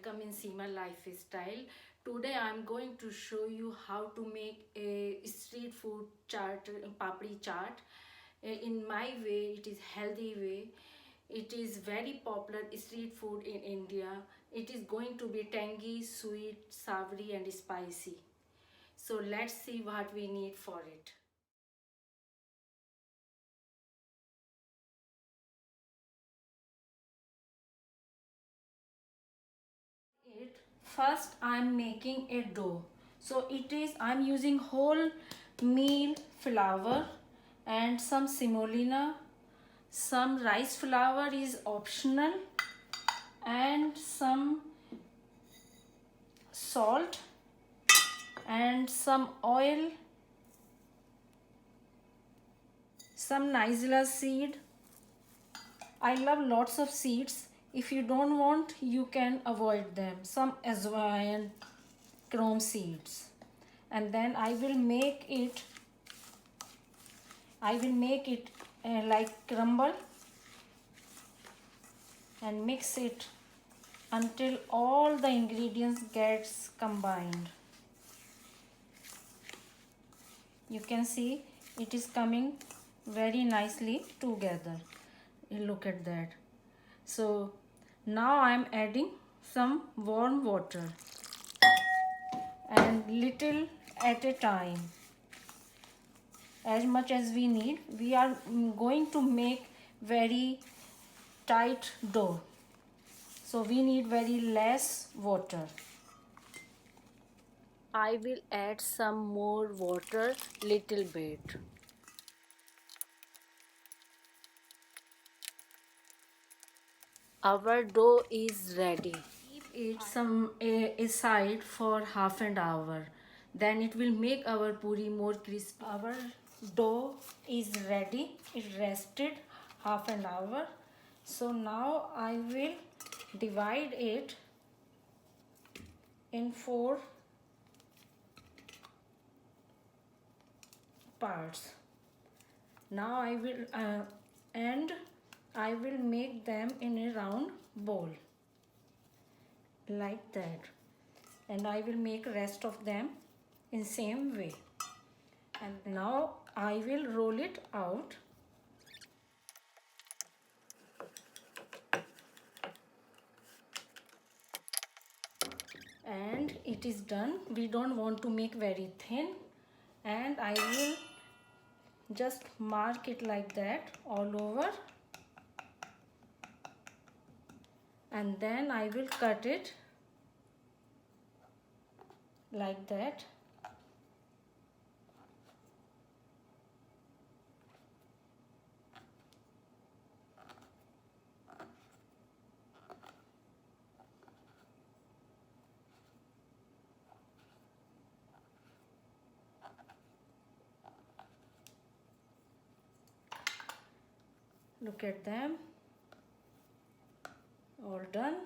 welcome in Seema Lifestyle. Today I'm going to show you how to make a street food chaat, papri chaat. In my way, it is healthy way. It is very popular street food in India. It is going to be tangy, sweet, savory and spicy. So let's see what we need for it. It first I'm making a dough. So I'm using whole meal flour and some semolina. Some rice flour is optional, and some salt and some oil, some nigella seed. I love lots of seeds. If you don't want, you can avoid them. Some ajwain, chrome seeds. And then I will make it like crumble and mix it until all the ingredients gets combined. You can see it is coming very nicely together. Look at that. So now I am adding some warm water and little at a time, as much as we need. We are going to make very tight dough, so we need very less water. I will add some more water, little bit. Our dough is ready. Keep it aside for half an hour. Then it will make our puri more crispy. Our dough is ready. It rested half an hour. So now I will divide it in 4 parts. Now I will make them in a round bowl like that, and I will make rest of them in same way. And now I will roll it out. And it is done. We don't want to make very thin, and I will just mark it like that all over, and then I will cut it like that. Look at them, all done.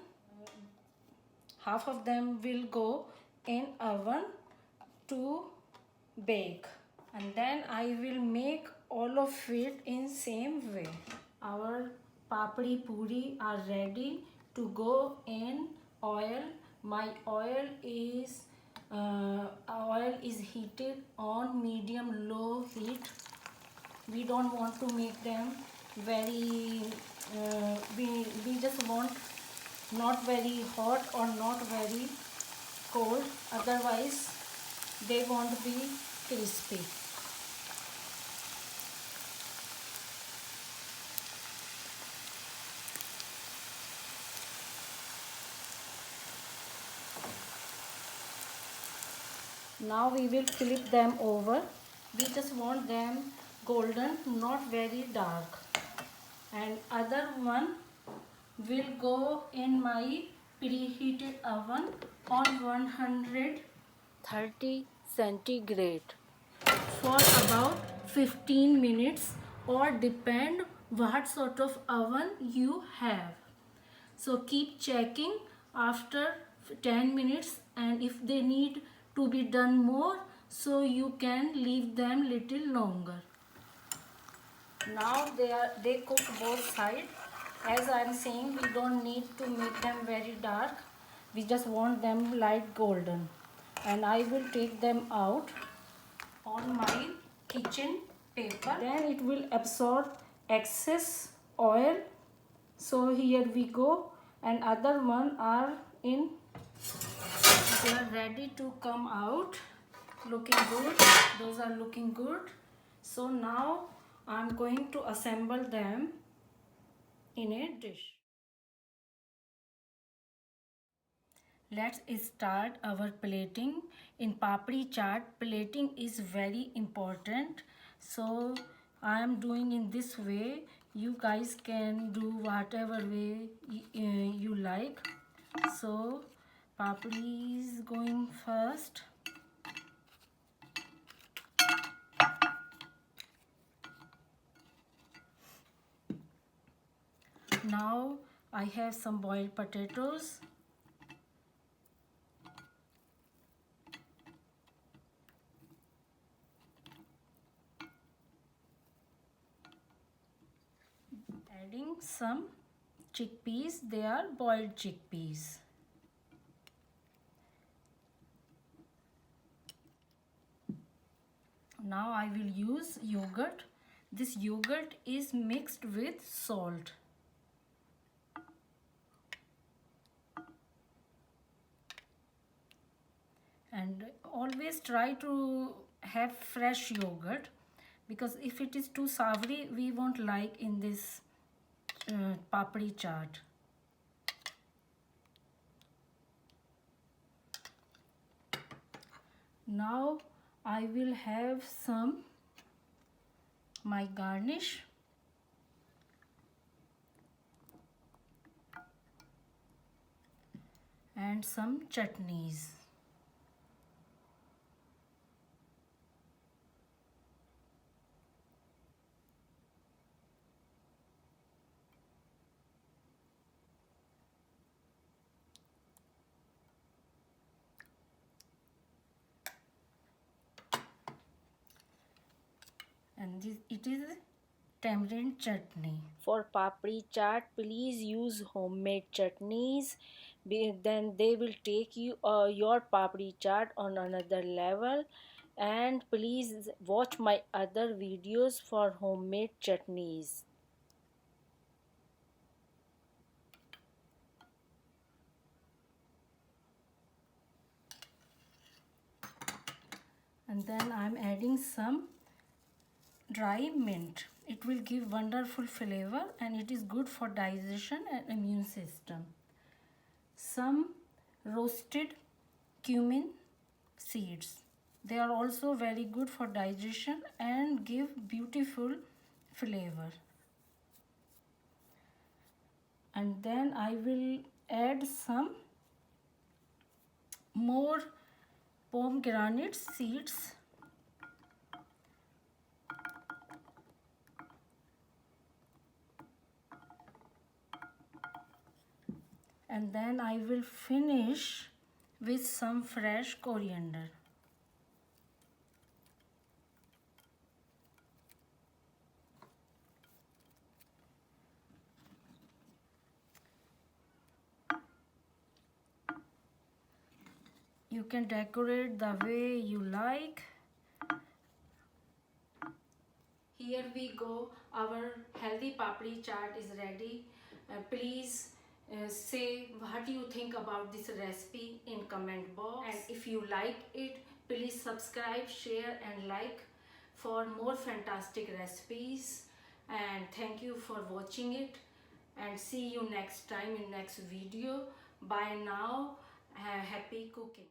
Half of them will go in oven to bake, and then I will make all of it in same way. Our papri puri are ready to go in oil. My oil is heated on medium low heat. We don't want to make them very we just want not very hot or not very cold, otherwise they won't be crispy. Now we will flip them over. We just want them golden, not very dark. And other one will go in my preheated oven on 130 centigrade for about 15 minutes, or depend what sort of oven you have. So keep checking after 10 minutes, and if they need to be done more, so you can leave them little longer. Now they cook both sides. As I am saying, we don't need to make them very dark. We just want them light golden. And I will take them out on my kitchen paper. Then it will absorb excess oil. So here we go, and other one are in. They are ready to come out, looking good. Those are looking good. So now I'm going to assemble them in a dish. Let's start our plating. In papri chaat, plating is very important. So I am doing in this way. You guys can do whatever way you like. So papri is going first. Now I have some boiled potatoes. Adding some chickpeas. They are boiled chickpeas. Now I will use yogurt. This yogurt is mixed with salt. And always try to have fresh yogurt, because if it is too savory, we won't like in this papri chaat. Now I will have some my garnish. And some chutneys. And this, it is tamarind chutney. For papri chaat, please use homemade chutneys. Then they will take you your papri chaat on another level. And please watch my other videos for homemade chutneys. And then I'm adding some dry mint. It will give wonderful flavor and it is good for digestion and immune system. Some roasted cumin seeds. They are also very good for digestion and give beautiful flavor. And then I will add some more pomegranate seeds. And then I will finish with some fresh coriander. You can decorate the way you like. Here we go. Our healthy papri chaat is ready. Please say what you think about this recipe in comment box. And if you like it, please subscribe, share and like for more fantastic recipes. And thank you for watching it. And see you next time in next video. Bye now. Happy cooking.